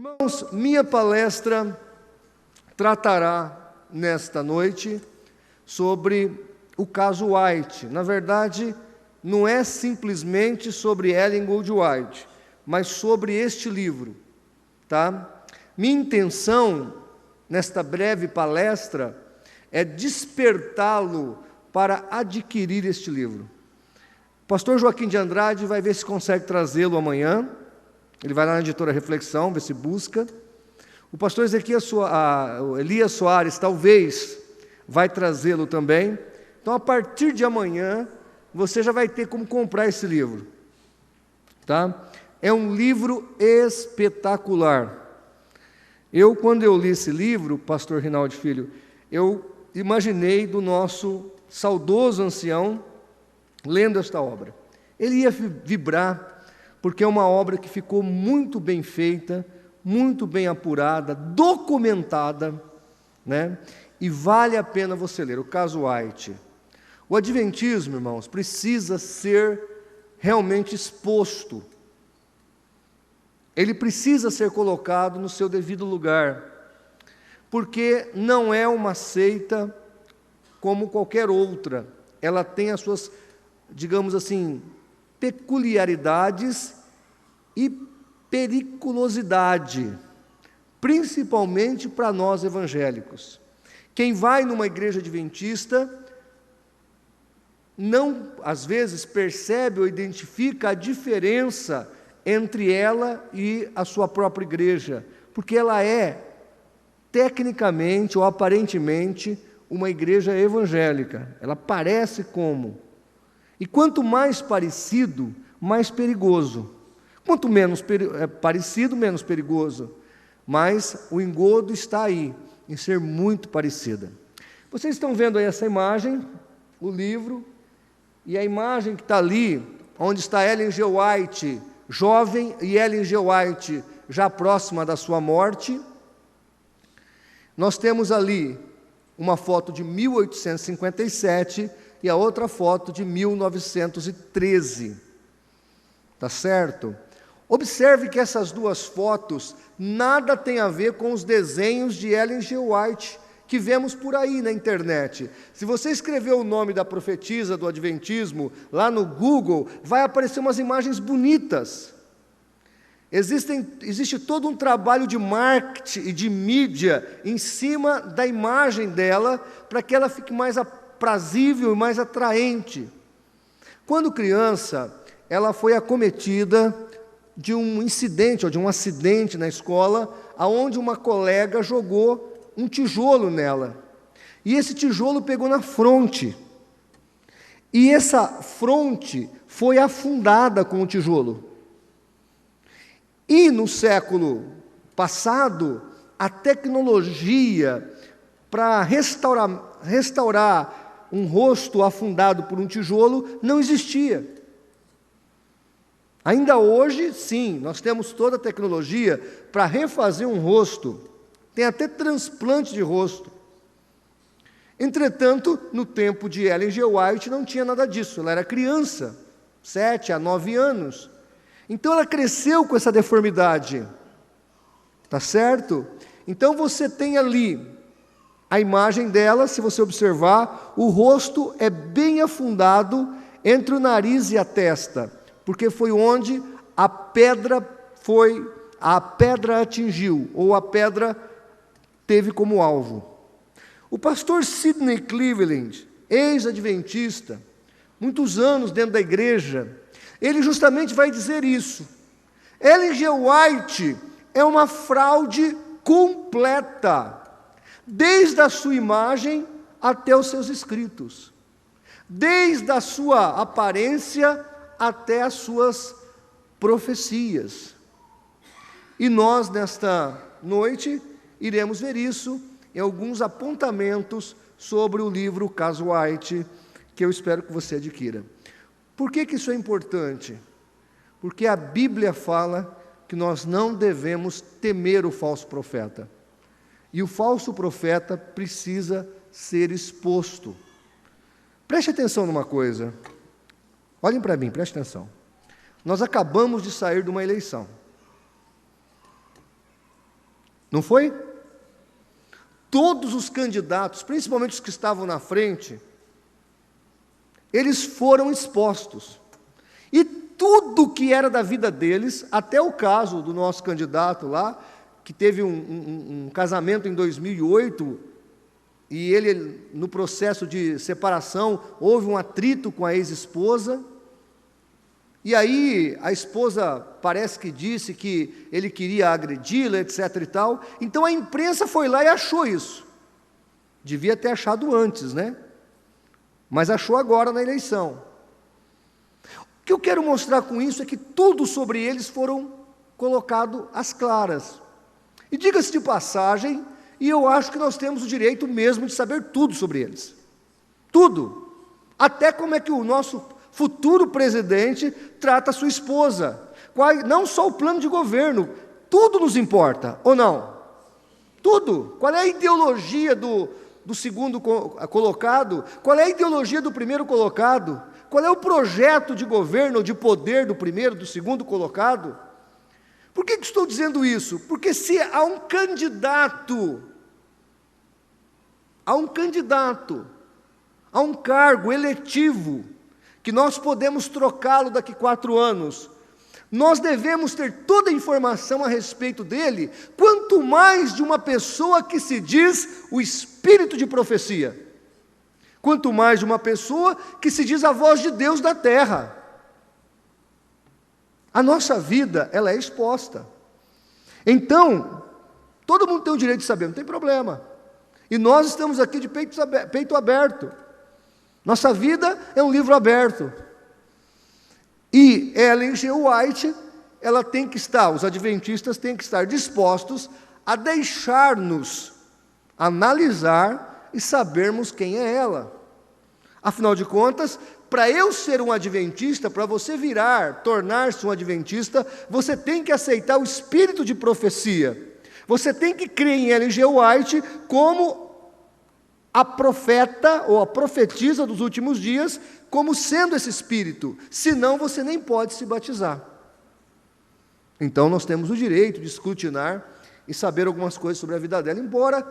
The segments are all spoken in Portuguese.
Irmãos, minha palestra tratará nesta noite sobre o caso White. Na verdade, não é simplesmente sobre Ellen Goldwhite, mas sobre este livro, tá? Minha intenção nesta breve palestra é despertá-lo para adquirir este livro. O pastor Joaquim de Andrade vai ver se consegue trazê-lo amanhã. Ele vai lá na editora Reflexão, ver se busca. O pastor Elias Soares talvez vai trazê-lo também. Então, a partir de amanhã, você já vai ter como comprar esse livro. Tá? É um livro espetacular. Quando eu li esse livro, pastor Rinaldi Filho, eu imaginei do nosso saudoso ancião lendo esta obra. Ele ia vibrar, porque é uma obra que ficou muito bem feita, muito bem apurada, documentada, né? E vale a pena você ler. O caso White. O adventismo, irmãos, precisa ser realmente exposto. Ele precisa ser colocado no seu devido lugar, porque não é uma seita como qualquer outra. Ela tem as suas, digamos assim, peculiaridades e periculosidade, principalmente para nós evangélicos. Quem vai numa igreja adventista não, às vezes, percebe ou identifica a diferença entre ela e a sua própria igreja, porque ela é, tecnicamente ou aparentemente, uma igreja evangélica. Ela parece como. E quanto mais parecido, mais perigoso. Quanto menos parecido, menos perigoso. Mas o engodo está aí, em ser muito parecida. Vocês estão vendo aí essa imagem, o livro, e a imagem que está ali, onde está Ellen G. White, jovem, e Ellen G. White, já próxima da sua morte. Nós temos ali uma foto de 1857 e a outra foto de 1913. Tá certo? Observe que essas duas fotos nada têm a ver com os desenhos de Ellen G. White que vemos por aí na internet. Se você escrever o nome da profetisa do Adventismo lá no Google, vai aparecer umas imagens bonitas. Existe todo um trabalho de marketing e de mídia em cima da imagem dela, para que ela fique mais aprazível e mais atraente. Quando criança, ela foi acometida de um incidente, ou de um acidente na escola, onde uma colega jogou um tijolo nela. E esse tijolo pegou na fronte. E essa fronte foi afundada com o tijolo. E no século passado, a tecnologia para restaurar um rosto afundado por um tijolo não existia. Ainda hoje, sim, nós temos toda a tecnologia para refazer um rosto. Tem até transplante de rosto. Entretanto, no tempo de Ellen G. White não tinha nada disso. Ela era criança, 7 a 9 anos. Então ela cresceu com essa deformidade. Tá certo? Então você tem ali a imagem dela, se você observar, o rosto é bem afundado entre o nariz e a testa, porque foi onde a pedra atingiu, ou a pedra teve como alvo. O pastor Sidney Cleveland, ex-adventista, muitos anos dentro da igreja, ele justamente vai dizer isso. Ellen G. White é uma fraude completa, desde a sua imagem até os seus escritos, desde a sua aparência até as suas profecias. E nós, nesta noite, iremos ver isso em alguns apontamentos sobre o livro Caso White, que eu espero que você adquira. Por que isso é importante? Porque a Bíblia fala que nós não devemos temer o falso profeta. E o falso profeta precisa ser exposto. Preste atenção numa coisa. Olhem para mim, preste atenção. Nós acabamos de sair de uma eleição. Não foi? Todos os candidatos, principalmente os que estavam na frente, eles foram expostos. E tudo que era da vida deles, até o caso do nosso candidato lá, que teve um casamento em 2008, e ele, no processo de separação, houve um atrito com a ex-esposa, e aí a esposa parece que disse que ele queria agredi-la, etc. e tal. Então a imprensa foi lá e achou isso. Devia ter achado antes, né? Mas achou agora na eleição. O que eu quero mostrar com isso é que tudo sobre eles foram colocado às claras. E diga-se de passagem, e eu acho que nós temos o direito mesmo de saber tudo sobre eles. Tudo. Até como é que o nosso futuro presidente trata a sua esposa. Não só o plano de governo, tudo nos importa, ou não? Tudo. Qual é a ideologia do segundo colocado? Qual é a ideologia do primeiro colocado? Qual é o projeto de governo ou de poder do primeiro, do segundo colocado? Por que estou dizendo isso? Porque se há um candidato, a um cargo eletivo, que nós podemos trocá-lo daqui 4 anos, nós devemos ter toda a informação a respeito dele, quanto mais de uma pessoa que se diz o espírito de profecia, quanto mais de uma pessoa que se diz a voz de Deus da terra. A nossa vida, ela é exposta. Então, todo mundo tem o direito de saber, não tem problema. E nós estamos aqui de peito aberto. Nossa vida é um livro aberto. E Ellen G. White, ela tem que estar, os adventistas têm que estar dispostos a deixar-nos analisar e sabermos quem é ela. Afinal de contas, para eu ser um adventista, para você tornar-se um adventista, você tem que aceitar o espírito de profecia. Você tem que crer em Ellen G. White como a profeta ou a profetisa dos últimos dias, como sendo esse espírito, senão você nem pode se batizar. Então nós temos o direito de escrutinar e saber algumas coisas sobre a vida dela, embora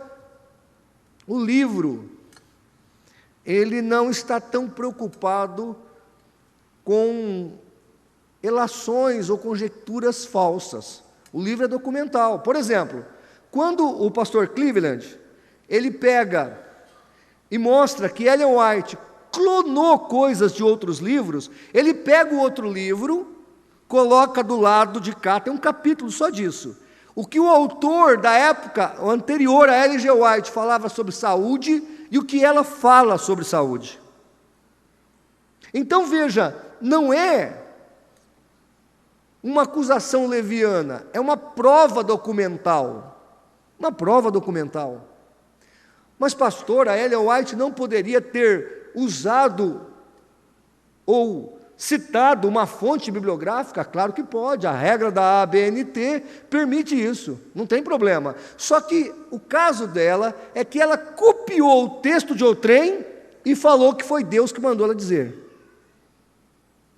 o livro, ele não está tão preocupado com relações ou conjecturas falsas. O livro é documental. Por exemplo, quando o pastor Cleveland, ele pega e mostra que Ellen White clonou coisas de outros livros, ele pega o outro livro, coloca do lado de cá, tem um capítulo só disso. O que o autor da época anterior a Ellen G. White falava sobre saúde e o que ela fala sobre saúde. Então veja, não é uma acusação leviana, é uma prova documental. Uma prova documental. Mas, pastor, a Ellen White não poderia ter usado ou citado uma fonte bibliográfica? Claro que pode, a regra da ABNT permite isso, não tem problema. Só que o caso dela é que ela copiou o texto de outrem e falou que foi Deus que mandou ela dizer.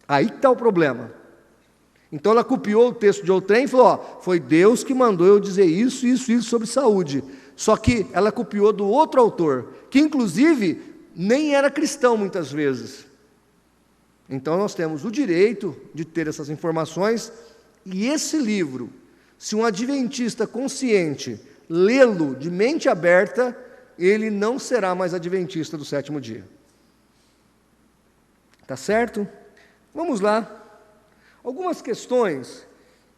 Aí está o problema. Então ela copiou o texto de outrem e falou, ó, foi Deus que mandou eu dizer isso, isso, isso sobre saúde. Só que ela copiou do outro autor, que inclusive nem era cristão muitas vezes. Então nós temos o direito de ter essas informações, e esse livro, se um adventista consciente lê-lo de mente aberta, ele não será mais adventista do 7º dia. Tá certo? Vamos lá. Algumas questões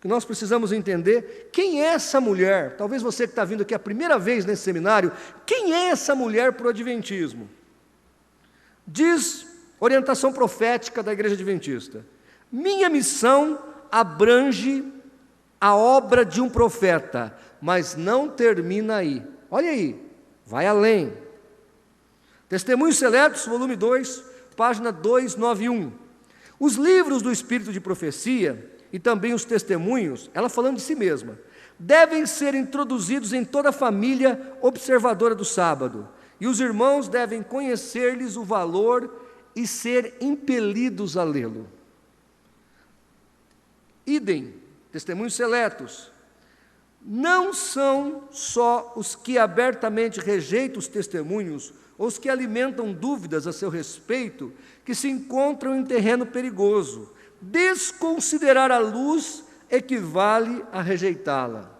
que nós precisamos entender. Quem é essa mulher? Talvez você que está vindo aqui a primeira vez nesse seminário, quem é essa mulher para o adventismo? Diz orientação profética da Igreja Adventista: minha missão abrange a obra de um profeta, mas não termina aí. Olha aí, vai além. Testemunhos Seletos, volume 2, página 291. Os livros do Espírito de Profecia e também os testemunhos, ela falando de si mesma, devem ser introduzidos em toda a família observadora do sábado, e os irmãos devem conhecer-lhes o valor e ser impelidos a lê-lo. Idem, testemunhos seletos. não são só os que abertamente rejeitam os testemunhos, ou os que alimentam dúvidas a seu respeito, que se encontram em terreno perigoso. Desconsiderar a luz equivale a rejeitá-la.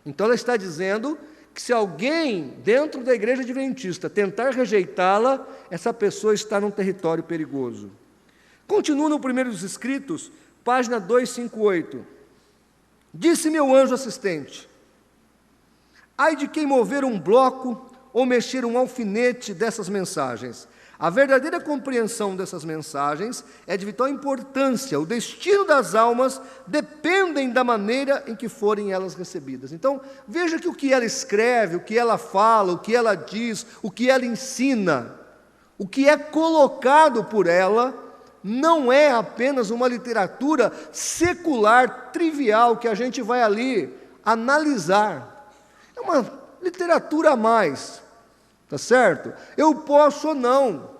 Então ela está dizendo que se alguém dentro da igreja adventista tentar rejeitá-la, essa pessoa está num território perigoso. Continua no primeiro dos escritos, página 258. Disse meu anjo assistente: ai de quem mover um bloco ou mexer um alfinete dessas mensagens. A verdadeira compreensão dessas mensagens é de vital importância. O destino das almas dependem da maneira em que forem elas recebidas. Então, veja que o que ela escreve, o que ela fala, o que ela diz, o que ela ensina, o que é colocado por ela, não é apenas uma literatura secular, trivial, que a gente vai ali analisar. É uma literatura a mais, tá certo? Eu posso ou não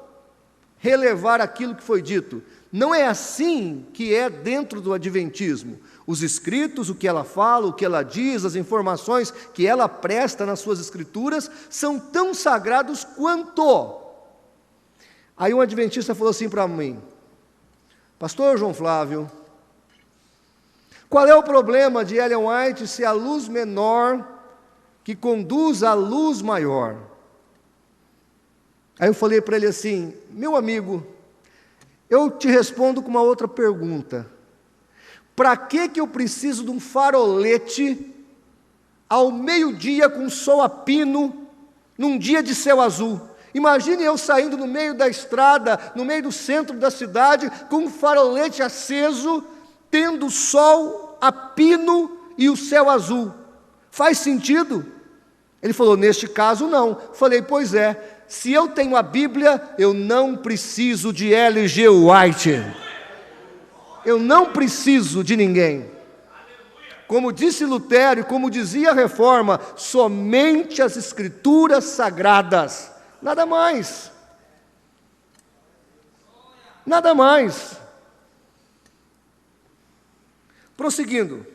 relevar aquilo que foi dito. Não é assim que é dentro do adventismo. Os escritos, o que ela fala, o que ela diz, as informações que ela presta nas suas escrituras, são tão sagrados quanto. Aí um adventista falou assim para mim: pastor João Flávio, qual é o problema de Ellen White ser a luz menor que conduz à luz maior? Aí eu falei para ele assim: meu amigo, eu te respondo com uma outra pergunta. Para que eu preciso de um farolete ao meio-dia com sol a pino, num dia de céu azul? Imagine eu saindo no meio da estrada, no meio do centro da cidade, com um farolete aceso, tendo sol a pino e o céu azul. Faz sentido? Ele falou: neste caso não. Falei: pois é. Se eu tenho a Bíblia, eu não preciso de L.G. White. Eu não preciso de ninguém. Como disse Lutero e como dizia a Reforma, somente as Escrituras Sagradas. Nada mais. Nada mais. Prosseguindo.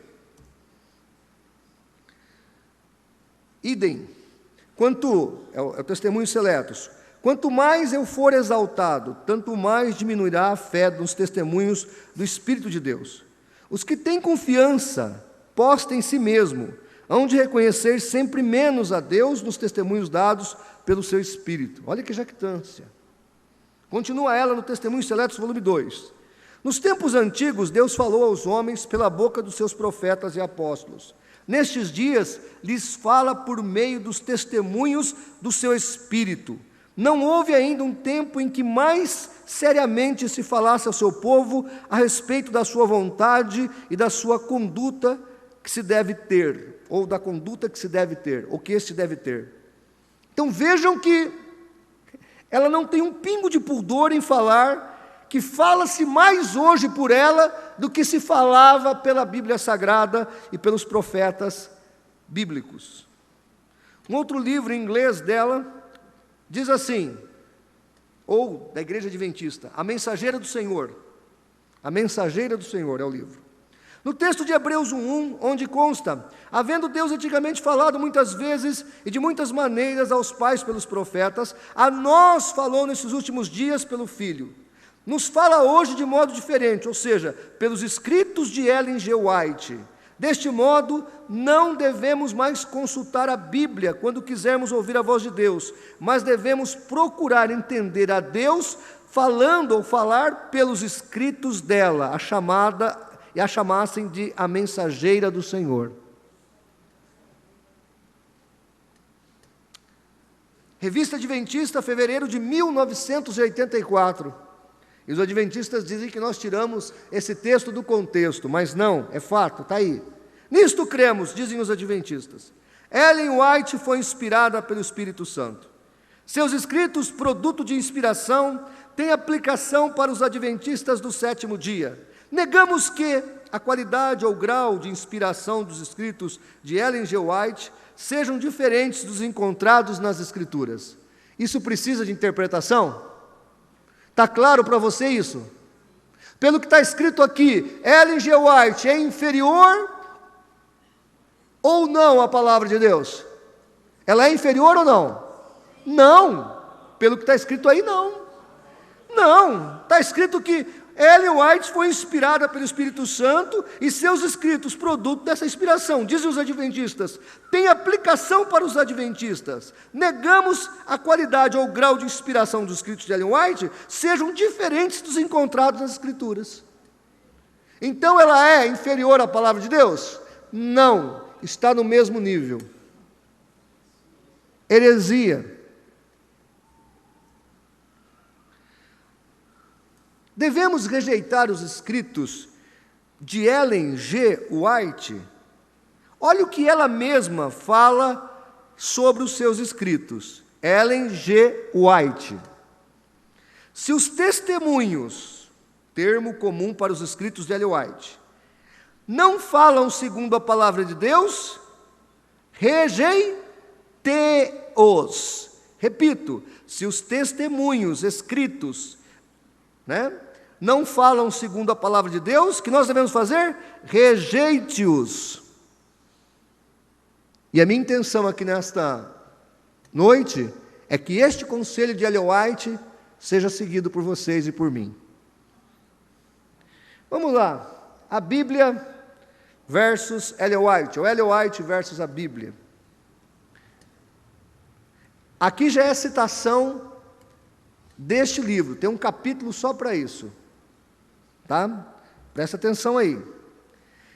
Idem. É o testemunho seletos. Quanto mais eu for exaltado, tanto mais diminuirá a fé dos testemunhos do Espírito de Deus. Os que têm confiança posta em si mesmo, hão de reconhecer sempre menos a Deus nos testemunhos dados pelo seu Espírito. Olha que jactância. Continua ela no Testemunho Seletos, volume 2. Nos tempos antigos, Deus falou aos homens pela boca dos seus profetas e apóstolos. Nestes dias, lhes fala por meio dos testemunhos do seu Espírito. Não houve ainda um tempo em que mais seriamente se falasse ao seu povo a respeito da sua vontade e da sua conduta que se deve ter, ou da conduta que se deve ter, ou que este deve ter. Então vejam que ela não tem um pingo de pudor em falar que fala-se mais hoje por ela do que se falava pela Bíblia Sagrada e pelos profetas bíblicos. Um outro livro em inglês dela diz assim, ou da Igreja Adventista: A Mensageira do Senhor. A Mensageira do Senhor é o livro. No texto de Hebreus 1:1, onde consta: havendo Deus antigamente falado muitas vezes e de muitas maneiras aos pais pelos profetas, a nós falou nesses últimos dias pelo Filho. Nos fala hoje de modo diferente, ou seja, pelos escritos de Ellen G. White. Deste modo, não devemos mais consultar a Bíblia quando quisermos ouvir a voz de Deus, mas devemos procurar entender a Deus falando ou falar pelos escritos dela, a chamassem de a mensageira do Senhor. Revista Adventista, fevereiro de 1984. E os adventistas dizem que nós tiramos esse texto do contexto, mas não, é fato, está aí. Nisto cremos, dizem os adventistas. Ellen White foi inspirada pelo Espírito Santo. Seus escritos, produto de inspiração, têm aplicação para os adventistas do sétimo dia. Negamos que a qualidade ou grau de inspiração dos escritos de Ellen G. White sejam diferentes dos encontrados nas Escrituras. Isso precisa de interpretação? Está claro para você isso? Pelo que está escrito aqui, Ellen G. White é inferior ou não a palavra de Deus? Ela é inferior ou não? Não. Pelo que está escrito aí, não. Não. Está escrito que Ellen White foi inspirada pelo Espírito Santo e seus escritos, produto dessa inspiração, dizem os adventistas, tem aplicação para os adventistas. Negamos a qualidade ou o grau de inspiração dos escritos de Ellen White sejam diferentes dos encontrados nas Escrituras. Então ela é inferior à palavra de Deus? Não, está no mesmo nível. Heresia. Devemos rejeitar os escritos de Ellen G. White? Olha o que ela mesma fala sobre os seus escritos. Ellen G. White. Se os testemunhos, termo comum para os escritos de Ellen White, não falam segundo a palavra de Deus, rejeite-os. Repito, se os testemunhos escritos, não falam segundo a palavra de Deus, o que nós devemos fazer? Rejeite-os. E a minha intenção aqui nesta noite é que este conselho de Ellen White seja seguido por vocês e por mim. Vamos lá, a Bíblia versus Ellen White, ou Ellen White versus a Bíblia. Aqui já é a citação deste livro, tem um capítulo só para isso. Tá? Presta atenção aí.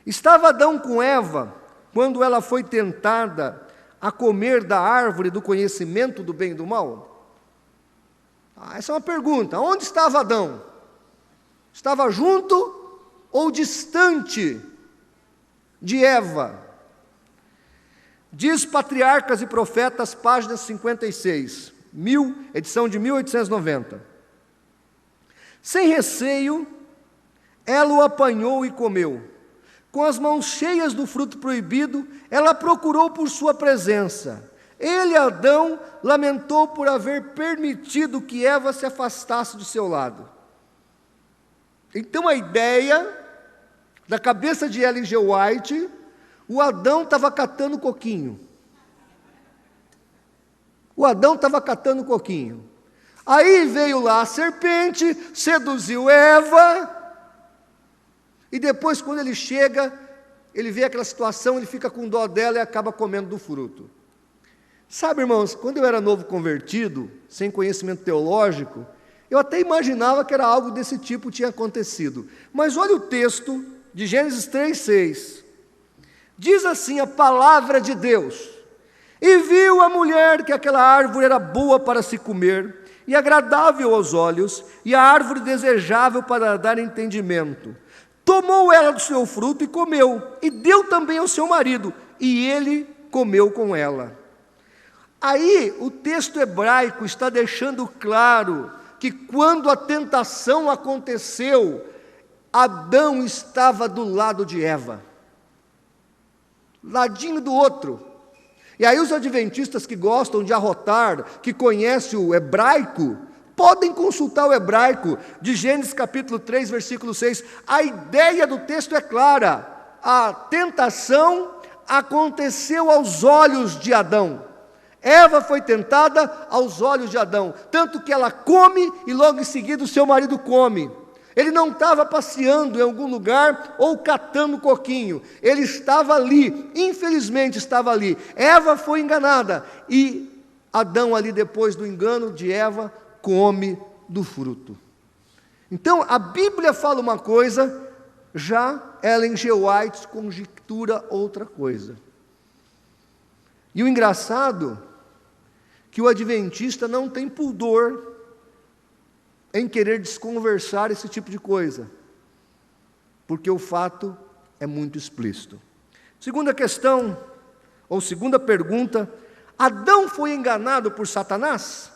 Estava Adão com Eva, quando ela foi tentada a comer da árvore do conhecimento do bem e do mal? Essa é uma pergunta. Onde estava Adão? Estava junto ou distante de Eva? Diz Patriarcas e Profetas, página 56, edição de 1890. Sem receio, ela o apanhou e comeu. Com as mãos cheias do fruto proibido, ela procurou por sua presença. Ele, Adão, lamentou por haver permitido que Eva se afastasse do seu lado. Então a ideia da cabeça de Ellen G. White, o Adão estava catando coquinho. O Adão estava catando coquinho. Aí veio lá a serpente, seduziu Eva. E depois, quando ele chega, ele vê aquela situação, ele fica com dó dela e acaba comendo do fruto. Sabe, irmãos, quando eu era novo convertido, sem conhecimento teológico, eu até imaginava que era algo desse tipo que tinha acontecido. Mas olha o texto de Gênesis 3:6. Diz assim a palavra de Deus: e viu a mulher que aquela árvore era boa para se comer, e agradável aos olhos, e a árvore desejável para dar entendimento. Tomou ela do seu fruto e comeu, e deu também ao seu marido, e ele comeu com ela. Aí o texto hebraico está deixando claro que quando a tentação aconteceu, Adão estava do lado de Eva, ladinho do outro. E aí os adventistas que gostam de arrotar, que conhecem o hebraico, podem consultar o hebraico de Gênesis capítulo 3, versículo 6. A ideia do texto é clara. A tentação aconteceu aos olhos de Adão. Eva foi tentada aos olhos de Adão, tanto que ela come e logo em seguida o seu marido come. Ele não estava passeando em algum lugar ou catando coquinho, ele estava ali, infelizmente estava ali. Eva foi enganada e Adão, ali depois do engano de Eva, come do fruto. Então a Bíblia fala uma coisa, já Ellen G. White conjectura outra coisa. E o engraçado que o adventista não tem pudor em querer desconversar esse tipo de coisa, porque o fato é muito explícito. Segunda questão, ou segunda pergunta: Adão foi enganado por Satanás?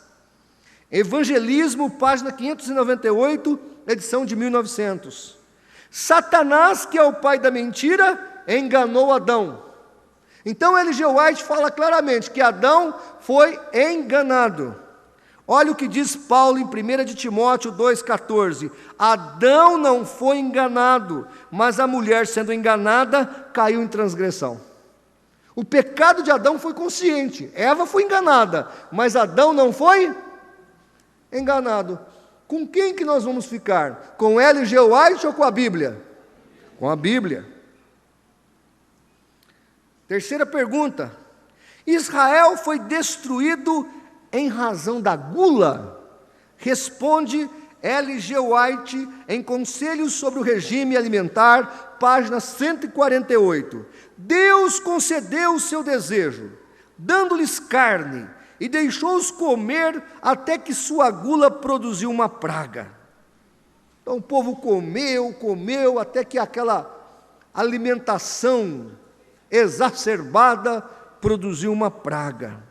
Evangelismo, página 598, edição de 1900. Satanás, que é o pai da mentira, enganou Adão. Então Ellen G. White fala claramente que Adão foi enganado. Olha o que diz Paulo em 1 de Timóteo 2,14. Adão não foi enganado, mas a mulher, sendo enganada, caiu em transgressão. O pecado de Adão foi consciente, Eva foi enganada, mas Adão não foi enganado. Com quem que nós vamos ficar? Com Ellen G. White ou com a Bíblia? Com a Bíblia. Terceira pergunta: Israel foi destruído em razão da gula? Responde Ellen G. White em Conselhos sobre o Regime Alimentar, página 148. Deus concedeu o seu desejo, dando-lhes carne, e deixou-os comer até que sua gula produziu uma praga. Então o povo comeu, até que aquela alimentação exacerbada produziu uma praga.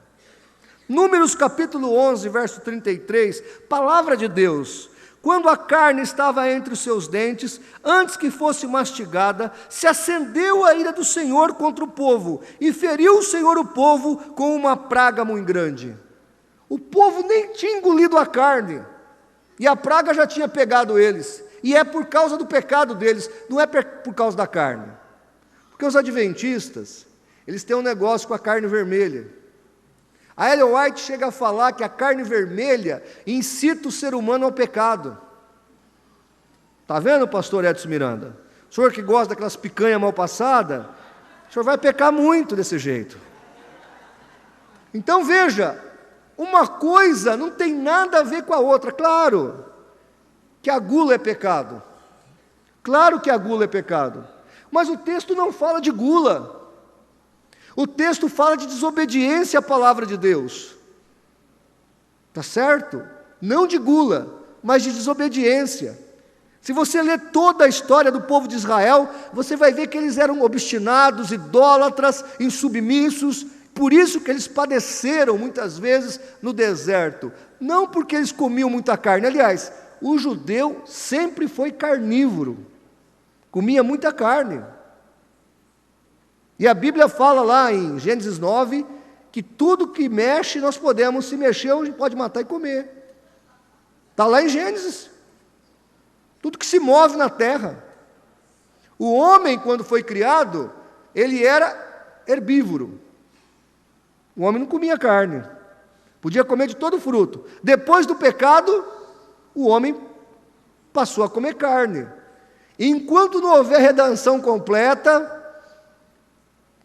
Números capítulo 11, verso 33, palavra de Deus: quando a carne estava entre os seus dentes, antes que fosse mastigada, se acendeu a ira do Senhor contra o povo, e feriu o Senhor o povo com uma praga muito grande. O povo nem tinha engolido a carne, e a praga já tinha pegado eles, e é por causa do pecado deles, não é por causa da carne. Porque os adventistas, eles têm um negócio com a carne vermelha. A Ellen White chega a falar que a carne vermelha incita o ser humano ao pecado. Está vendo, pastor Edson Miranda? O senhor que gosta daquelas picanhas mal passadas, o senhor vai pecar muito desse jeito. Então veja, uma coisa não tem nada a ver com a outra. Claro que a gula é pecado. Claro que a gula é pecado. Mas o texto não fala de gula. O texto fala de desobediência à palavra de Deus. Está certo? Não de gula, mas de desobediência. Se você ler toda a história do povo de Israel, você vai ver que eles eram obstinados, idólatras, insubmissos. Por isso que eles padeceram muitas vezes no deserto. Não porque eles comiam muita carne. Aliás, o judeu sempre foi carnívoro. Comia muita carne. E a Bíblia fala lá em Gênesis 9, que tudo que mexe, nós podemos, se mexer, a gente pode matar e comer. Está lá em Gênesis. Tudo que se move na terra. O homem, quando foi criado, ele era herbívoro. O homem não comia carne. Podia comer de todo fruto. Depois do pecado, o homem passou a comer carne. E enquanto não houver redenção completa,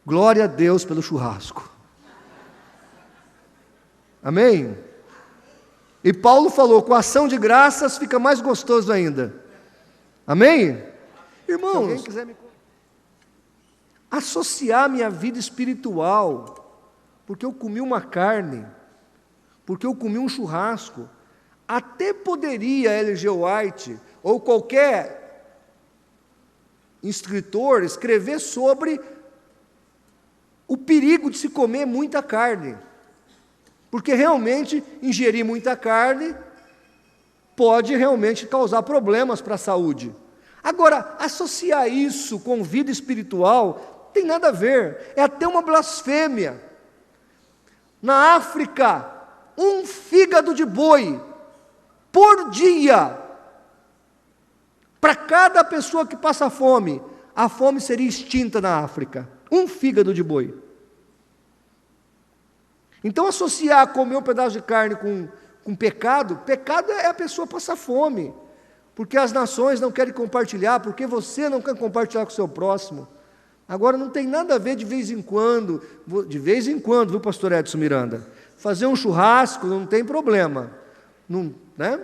glória a Deus pelo churrasco. Amém? E Paulo falou, com ação de graças fica mais gostoso ainda. Amém? Irmãos, associar minha vida espiritual, porque eu comi uma carne, porque eu comi um churrasco, até poderia Ellen G. White, ou qualquer escritor, escrever sobre o perigo de se comer muita carne, porque realmente ingerir muita carne pode realmente causar problemas para a saúde. Agora, associar isso com vida espiritual tem nada a ver, é até uma blasfêmia. Na África, um fígado de boi por dia, para cada pessoa que passa fome, a fome seria extinta na África. Um fígado de boi. Então associar comer um pedaço de carne com pecado é a pessoa passar fome, porque as nações não querem compartilhar, porque você não quer compartilhar com o seu próximo. Agora não tem nada a ver de vez em quando, viu, pastor Edson Miranda? Fazer um churrasco não tem problema, não, né?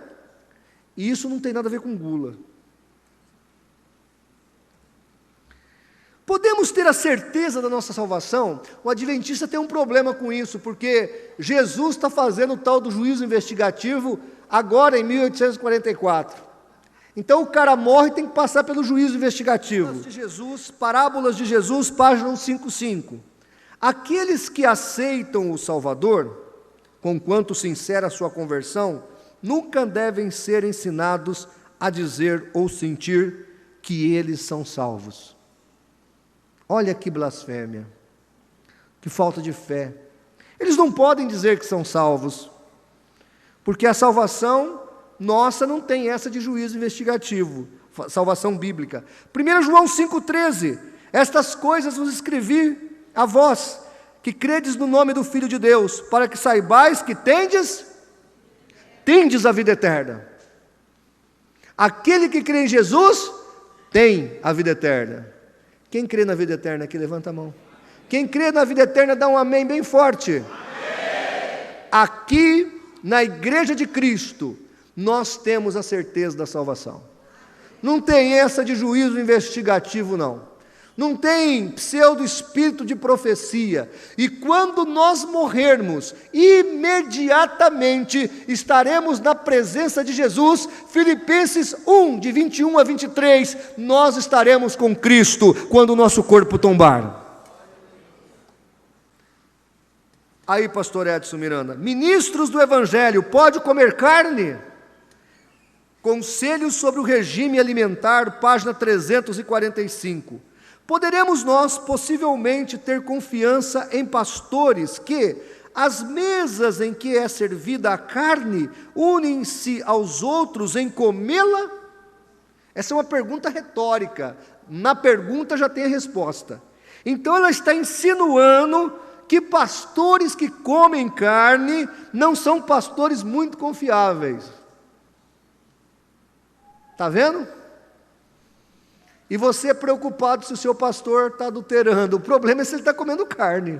E isso não tem nada a ver com gula. Podemos ter a certeza da nossa salvação? O adventista tem um problema com isso, porque Jesus está fazendo o tal do juízo investigativo agora em 1844. Então o cara morre e tem que passar pelo juízo investigativo. Parábolas de Jesus, página 155. Aqueles que aceitam o Salvador, conquanto sincera a sua conversão, nunca devem ser ensinados a dizer ou sentir que eles são salvos. Olha que blasfêmia, que falta de fé. Eles não podem dizer que são salvos, porque a salvação nossa não tem essa de juízo investigativo, salvação bíblica. 1 João 5,13, estas coisas vos escrevi a vós, que credes no nome do Filho de Deus, para que saibais que tendes a vida eterna. Aquele que crê em Jesus, tem a vida eterna. Quem crê na vida eterna aqui, levanta a mão. Quem crê na vida eterna, dá um amém bem forte. Amém. Aqui, na igreja de Cristo, nós temos a certeza da salvação. Não tem essa de juízo investigativo, não. Não tem pseudo-espírito de profecia. E quando nós morrermos, imediatamente estaremos na presença de Jesus. Filipenses 1, de 21 a 23, nós estaremos com Cristo quando o nosso corpo tombar. Aí, pastor Edson Miranda, ministros do Evangelho, pode comer carne? Conselhos sobre o regime alimentar, página 345. Poderemos nós, possivelmente, ter confiança em pastores que, as mesas em que é servida a carne, unem-se aos outros em comê-la? Essa é uma pergunta retórica. Na pergunta já tem a resposta. Então ela está insinuando que pastores que comem carne não são pastores muito confiáveis. Está vendo? E você é preocupado se o seu pastor está adulterando. O problema é se ele está comendo carne.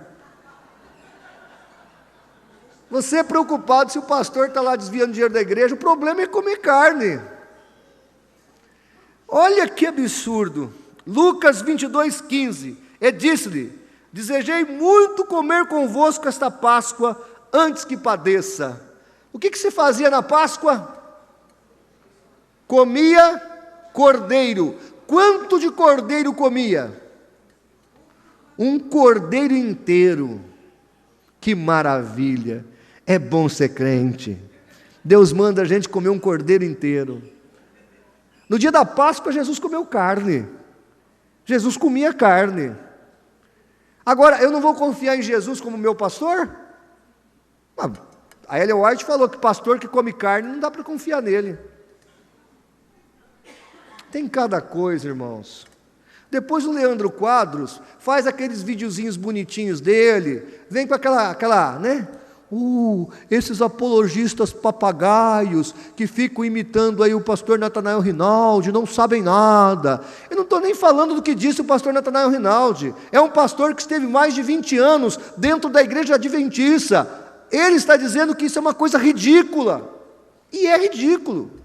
Você é preocupado se o pastor está lá desviando dinheiro da igreja. O problema é comer carne. Olha que absurdo. Lucas 22:15. E disse-lhe: desejei muito comer convosco esta Páscoa, antes que padeça. O que se fazia na Páscoa? Comia cordeiro. Quanto de cordeiro comia? Um cordeiro inteiro. Que maravilha! É bom ser crente. Deus manda a gente comer um cordeiro inteiro. No dia da Páscoa, Jesus comeu carne. Jesus comia carne. Agora, eu não vou confiar em Jesus como meu pastor? A Ellen White falou que pastor que come carne, não dá para confiar nele. Tem cada coisa, irmãos. Depois o Leandro Quadros faz aqueles videozinhos bonitinhos dele, vem com aquela, né? Esses apologistas papagaios que ficam imitando aí o pastor Natanael Rinaldi, não sabem nada. Eu não estou nem falando do que disse o pastor Natanael Rinaldi. É um pastor que esteve mais de 20 anos dentro da igreja adventista. Ele está dizendo que isso é uma coisa ridícula. E é ridículo.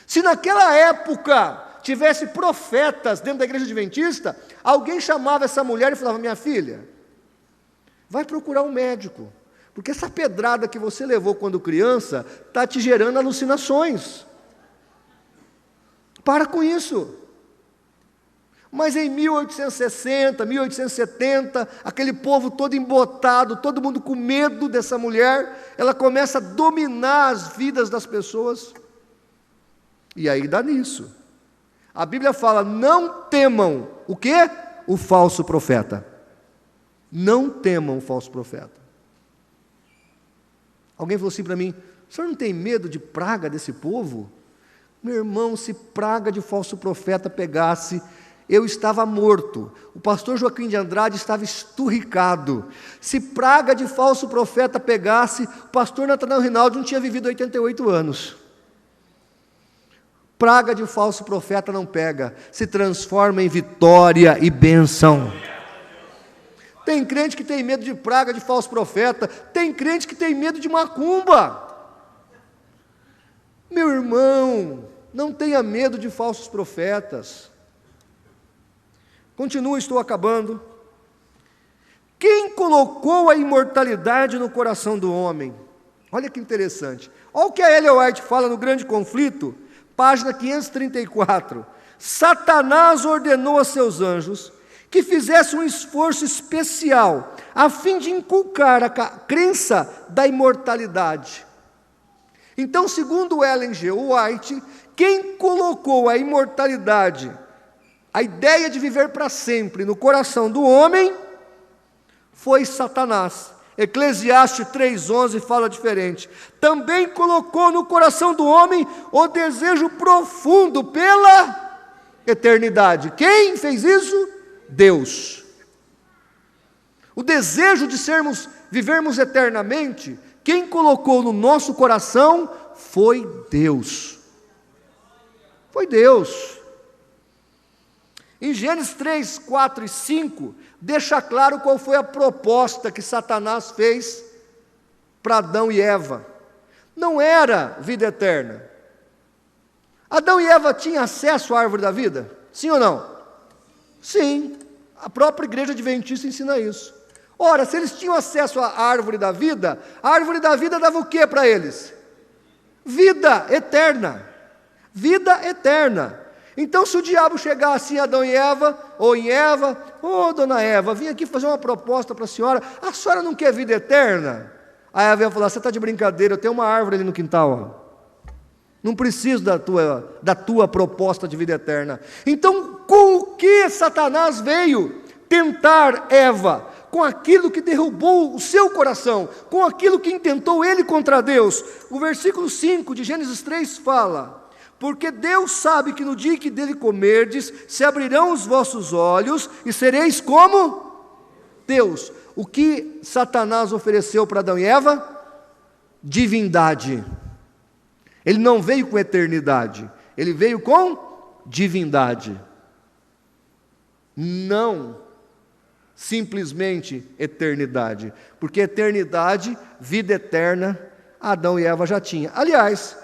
Se naquela época tivesse profetas dentro da igreja adventista, alguém chamava essa mulher e falava: minha filha, vai procurar um médico, porque essa pedrada que você levou quando criança está te gerando alucinações. Para com isso. Mas em 1860, 1870, aquele povo todo embotado, todo mundo com medo dessa mulher, ela começa a dominar as vidas das pessoas. E aí dá nisso. A Bíblia fala: não temam o quê? O falso profeta. Não temam o falso profeta. Alguém falou assim para mim: o senhor não tem medo de praga desse povo? Meu irmão, se praga de falso profeta pegasse, eu estava morto. O pastor Joaquim de Andrade estava esturricado. Se praga de falso profeta pegasse, o pastor Natanael Rinaldi não tinha vivido 88 anos. Praga de falso profeta não pega, se transforma em vitória e bênção. Tem crente que tem medo de praga de falso profeta, tem crente que tem medo de macumba. Meu irmão, não tenha medo de falsos profetas. Continua, estou acabando. Quem colocou a imortalidade no coração do homem? Olha que interessante. Olha o que a Ellen White fala no Grande Conflito, página 534. Satanás ordenou a seus anjos que fizessem um esforço especial a fim de inculcar a crença da imortalidade. Então, segundo Ellen G. White, quem colocou a imortalidade, a ideia de viver para sempre, no coração do homem, foi Satanás. Eclesiastes 3,11 fala diferente. Também colocou no coração do homem o desejo profundo pela eternidade. Quem fez isso? Deus. O desejo de vivermos eternamente, quem colocou no nosso coração foi Deus. Foi Deus. Em Gênesis 3, 4 e 5, deixa claro qual foi a proposta que Satanás fez para Adão e Eva. Não era vida eterna. Adão e Eva tinham acesso à árvore da vida? Sim ou não? Sim, a própria igreja adventista ensina isso. Ora, se eles tinham acesso à árvore da vida, a árvore da vida dava o que para eles? Vida eterna. Vida eterna. Então, se o diabo chegasse em Adão e Eva, ou em Eva, dona Eva, vim aqui fazer uma proposta para a senhora não quer vida eterna? Aí a Eva ia falar, você está de brincadeira, eu tenho uma árvore ali no quintal, ó. Não preciso da tua proposta de vida eterna. Então, com o que Satanás veio tentar Eva? Com aquilo que derrubou o seu coração, com aquilo que intentou ele contra Deus. O versículo 5 de Gênesis 3 fala: porque Deus sabe que no dia que dele comerdes, se abrirão os vossos olhos e sereis como Deus. O que Satanás ofereceu para Adão e Eva? Divindade. Ele não veio com eternidade, ele veio com divindade. Não simplesmente eternidade, porque eternidade, vida eterna, Adão e Eva já tinham. Aliás,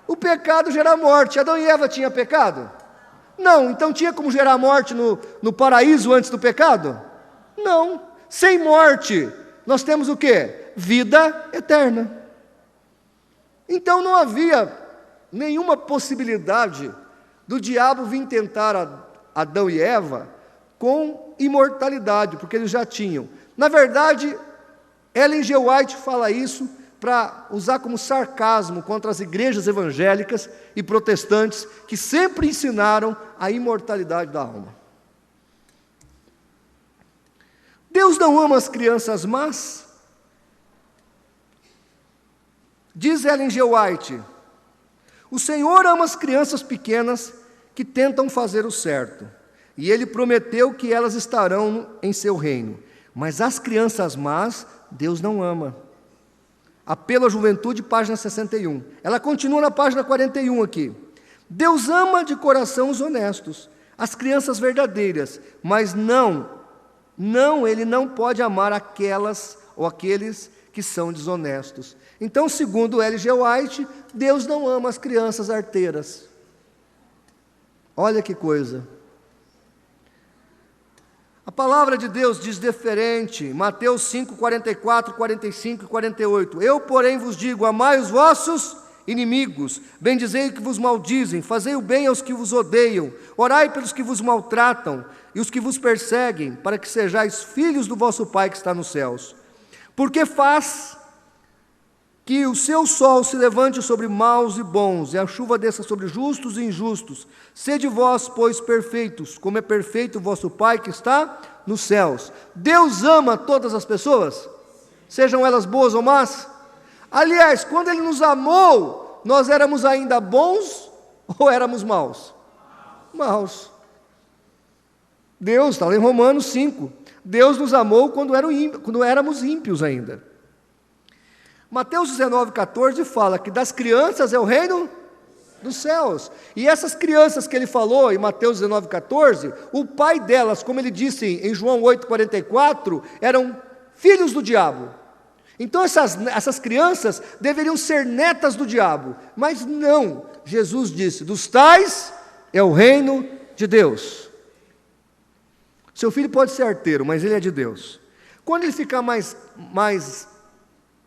o pecado gera morte. Adão e Eva tinham pecado? Não. Então tinha como gerar morte no paraíso antes do pecado? Não. Sem morte, nós temos o quê? Vida eterna. Então não havia nenhuma possibilidade do diabo vir tentar Adão e Eva com imortalidade, porque eles já tinham. Na verdade, Ellen G. White fala isso para usar como sarcasmo contra as igrejas evangélicas e protestantes que sempre ensinaram a imortalidade da alma. Deus não ama as crianças más? Diz Ellen G. White: o Senhor ama as crianças pequenas que tentam fazer o certo, e Ele prometeu que elas estarão em seu reino. Mas as crianças más, Deus não ama. Apelo à Juventude, página 61. Ela continua na página 41 aqui. Deus ama de coração os honestos, as crianças verdadeiras, mas Ele não pode amar aquelas ou aqueles que são desonestos. Então, segundo Ellen G. White, Deus não ama as crianças arteiras. Olha que coisa. A palavra de Deus diz diferente, Mateus 5, 44, 45 e 48. Eu, porém, vos digo, amai os vossos inimigos, bendizei os que vos maldizem, fazei o bem aos que vos odeiam, orai pelos que vos maltratam e os que vos perseguem, para que sejais filhos do vosso Pai que está nos céus. Porque faz que o seu sol se levante sobre maus e bons, e a chuva desça sobre justos e injustos. Sede vós, pois, perfeitos, como é perfeito o vosso Pai que está nos céus. Deus ama todas as pessoas, sejam elas boas ou más. Aliás, quando Ele nos amou, nós éramos ainda bons ou éramos maus? Maus. Deus, está lá em Romanos 5, Deus nos amou quando éramos ímpios ainda. Mateus 19, 14 fala que das crianças é o reino dos céus. E essas crianças que ele falou em Mateus 19, 14, o pai delas, como ele disse em João 8, 44, eram filhos do diabo. Então essas crianças deveriam ser netas do diabo. Mas não, Jesus disse, dos tais é o reino de Deus. Seu filho pode ser arteiro, mas ele é de Deus. Quando ele ficar mais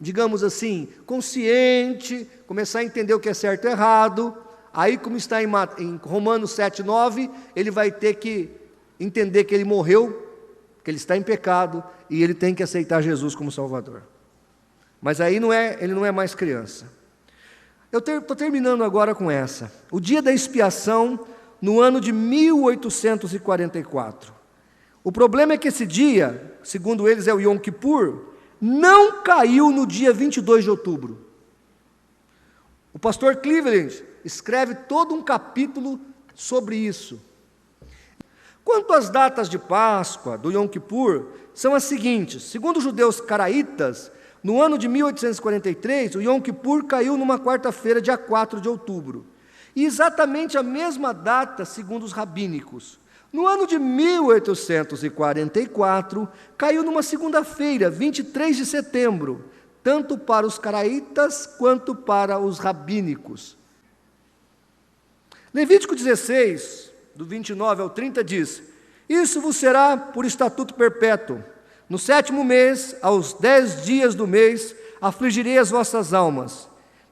digamos assim, consciente, começar a entender o que é certo e errado, aí como está em Romanos 7, 9, ele vai ter que entender que ele morreu, que ele está em pecado, e ele tem que aceitar Jesus como Salvador. Mas aí ele não é mais criança. Eu estou terminando agora com essa. O dia da expiação, no ano de 1844. O problema é que esse dia, segundo eles é o Yom Kippur, não caiu no dia 22 de outubro. O pastor Cleveland escreve todo um capítulo sobre isso. Quanto às datas de Páscoa, do Yom Kippur, são as seguintes. Segundo os judeus caraítas, no ano de 1843, o Yom Kippur caiu numa quarta-feira, dia 4 de outubro. E exatamente a mesma data, segundo os rabínicos. No ano de 1844, caiu numa segunda-feira, 23 de setembro, tanto para os caraítas quanto para os rabínicos. Levítico 16, do 29 ao 30, diz: isso vos será por estatuto perpétuo. No 7º mês, aos 10 dias do mês, afligirei as vossas almas.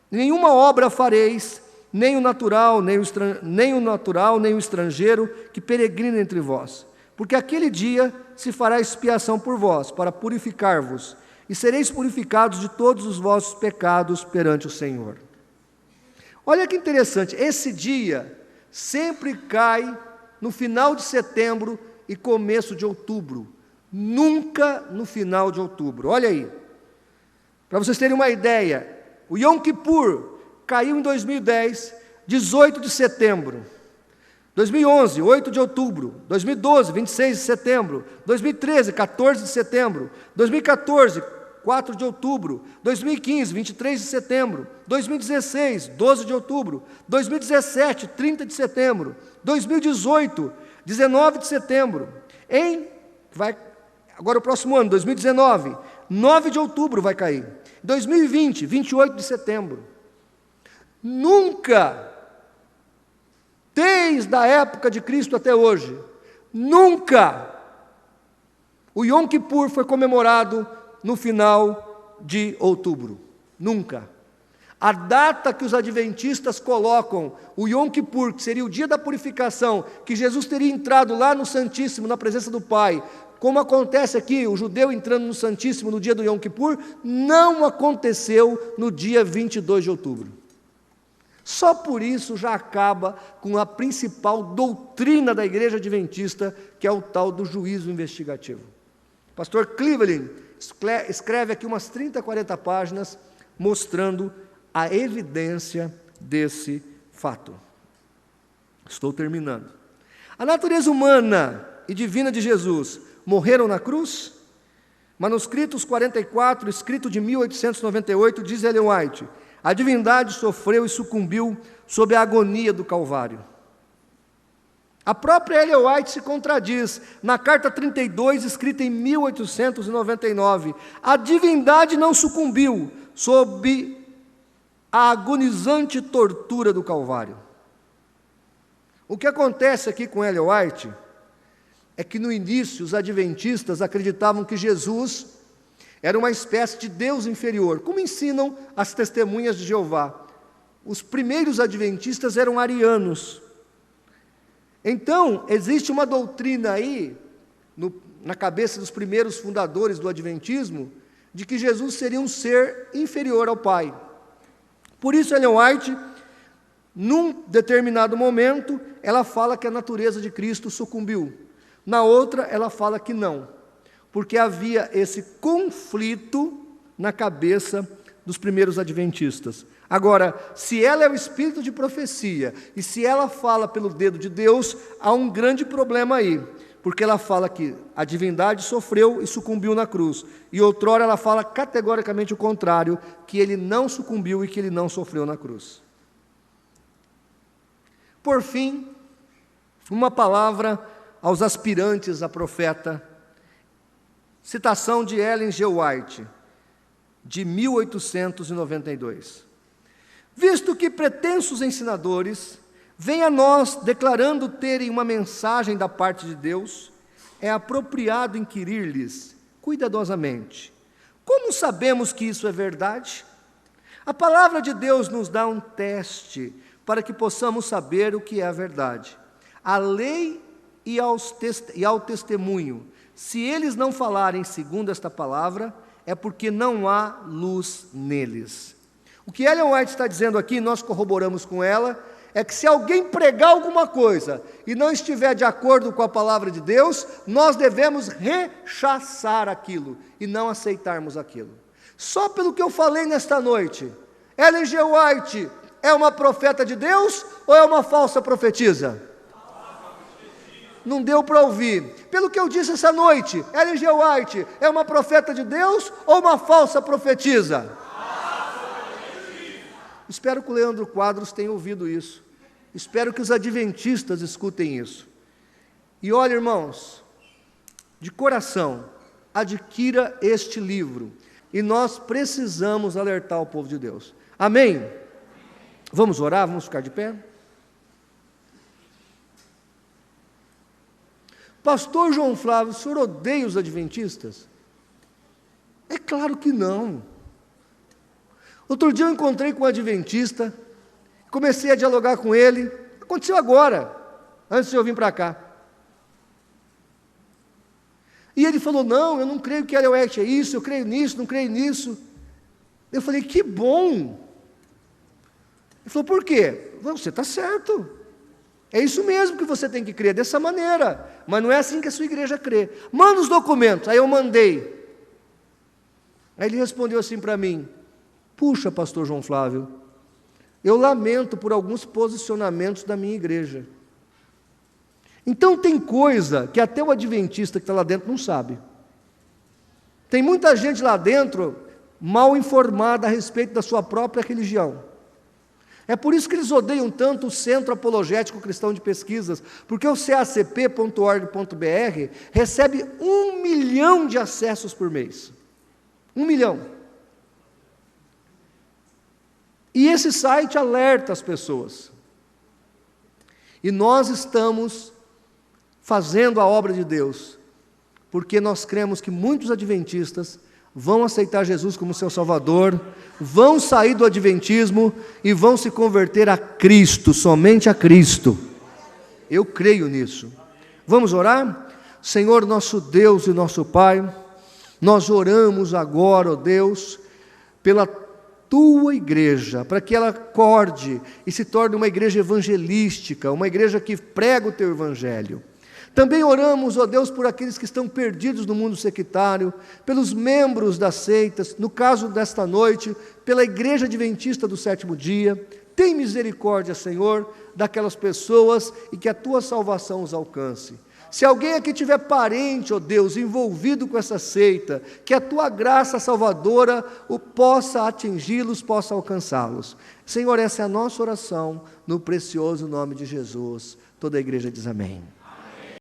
Nenhuma obra fareis, nem o natural, nem o estrangeiro que peregrina entre vós. Porque aquele dia se fará expiação por vós, para purificar-vos, e sereis purificados de todos os vossos pecados perante o Senhor. Olha que interessante, esse dia sempre cai no final de setembro e começo de outubro, nunca no final de outubro. Olha aí, para vocês terem uma ideia, o Yom Kippur caiu em 2010, 18 de setembro, 2011, 8 de outubro, 2012, 26 de setembro, 2013, 14 de setembro, 2014, 4 de outubro, 2015, 23 de setembro, 2016, 12 de outubro, 2017, 30 de setembro, 2018, 19 de setembro, agora o próximo ano, 2019, 9 de outubro vai cair, 2020, 28 de setembro. Nunca, desde a época de Cristo até hoje, nunca o Yom Kippur foi comemorado no final de outubro. Nunca. A data que os adventistas colocam, o Yom Kippur, que seria o dia da purificação, que Jesus teria entrado lá no Santíssimo, na presença do Pai, como acontece aqui, o judeu entrando no Santíssimo no dia do Yom Kippur, não aconteceu no dia 22 de outubro. Só por isso já acaba com a principal doutrina da Igreja Adventista, que é o tal do juízo investigativo. O pastor Cleveland escreve aqui umas 30, 40 páginas, mostrando a evidência desse fato. Estou terminando. A natureza humana e divina de Jesus morreram na cruz? Manuscritos 44, escrito de 1898, diz Ellen White: a divindade sofreu e sucumbiu sob a agonia do Calvário. A própria Ellen White se contradiz. Na carta 32, escrita em 1899, a divindade não sucumbiu sob a agonizante tortura do Calvário. O que acontece aqui com Ellen White é que no início os adventistas acreditavam que Jesus era uma espécie de Deus inferior, como ensinam as testemunhas de Jeová. Os primeiros adventistas eram arianos. Então, existe uma doutrina aí, na cabeça dos primeiros fundadores do adventismo, de que Jesus seria um ser inferior ao Pai. Por isso, Ellen White, num determinado momento, ela fala que a natureza de Cristo sucumbiu. Na outra, ela fala que não, porque havia esse conflito na cabeça dos primeiros adventistas. Agora, se ela é o espírito de profecia, e se ela fala pelo dedo de Deus, há um grande problema aí, porque ela fala que a divindade sofreu e sucumbiu na cruz, e outrora ela fala categoricamente o contrário, que ele não sucumbiu e que ele não sofreu na cruz. Por fim, uma palavra aos aspirantes a profeta, citação de Ellen G. White, de 1892. Visto que pretensos ensinadores vêm a nós declarando terem uma mensagem da parte de Deus, é apropriado inquirir-lhes cuidadosamente: como sabemos que isso é verdade? A palavra de Deus nos dá um teste para que possamos saber o que é a verdade. A lei e ao testemunho, se eles não falarem segundo esta palavra, é porque não há luz neles. O que Ellen White está dizendo aqui, nós corroboramos com ela, é que se alguém pregar alguma coisa e não estiver de acordo com a palavra de Deus, nós devemos rechaçar aquilo e não aceitarmos aquilo. Só pelo que eu falei nesta noite, Ellen G. White é uma profeta de Deus ou é uma falsa profetisa? não deu para ouvir. Pelo que eu disse essa noite, Ellen G. White é uma profeta de Deus ou uma falsa profetisa? Espero que o Leandro Quadros tenha ouvido isso. Espero que os adventistas escutem isso. E olha, irmãos, de coração, adquira este livro. E nós precisamos alertar o povo de Deus. Amém? Vamos orar? Vamos ficar de pé? Pastor João Flávio, o senhor odeia os adventistas? É claro que não. Outro dia eu encontrei com um adventista, comecei a dialogar com ele, aconteceu agora, antes de eu vir para cá. E ele falou, não, eu não creio que Ellen White é isso, eu creio nisso, não creio nisso. Eu falei, que bom. Ele falou, por quê? Você está certo. É isso mesmo que você tem que crer, dessa maneira. Mas não é assim que a sua igreja crê. Manda os documentos. Aí eu mandei. Aí ele respondeu assim para mim, puxa, pastor João Flávio, eu lamento por alguns posicionamentos da minha igreja. Então tem coisa que até o adventista que está lá dentro não sabe. Tem muita gente lá dentro mal informada a respeito da sua própria religião. É por isso que eles odeiam tanto o Centro Apologético Cristão de Pesquisas, porque o cacp.org.br recebe 1 milhão de acessos por mês. 1 milhão. E esse site alerta as pessoas. E nós estamos fazendo a obra de Deus, porque nós cremos que muitos adventistas vão aceitar Jesus como seu Salvador, vão sair do adventismo e vão se converter a Cristo, somente a Cristo. Eu creio nisso. Vamos orar? Senhor nosso Deus e nosso Pai, nós oramos agora, ó Deus, pela Tua igreja, para que ela acorde e se torne uma igreja evangelística, uma igreja que prega o Teu Evangelho. Também oramos, ó Deus, por aqueles que estão perdidos no mundo sectário, pelos membros das seitas, no caso desta noite, pela Igreja Adventista do Sétimo Dia. Tem misericórdia, Senhor, daquelas pessoas e que a Tua salvação os alcance. Se alguém aqui tiver parente, ó Deus, envolvido com essa seita, que a Tua graça salvadora o possa atingi-los, possa alcançá-los. Senhor, essa é a nossa oração, no precioso nome de Jesus. Toda a igreja diz amém.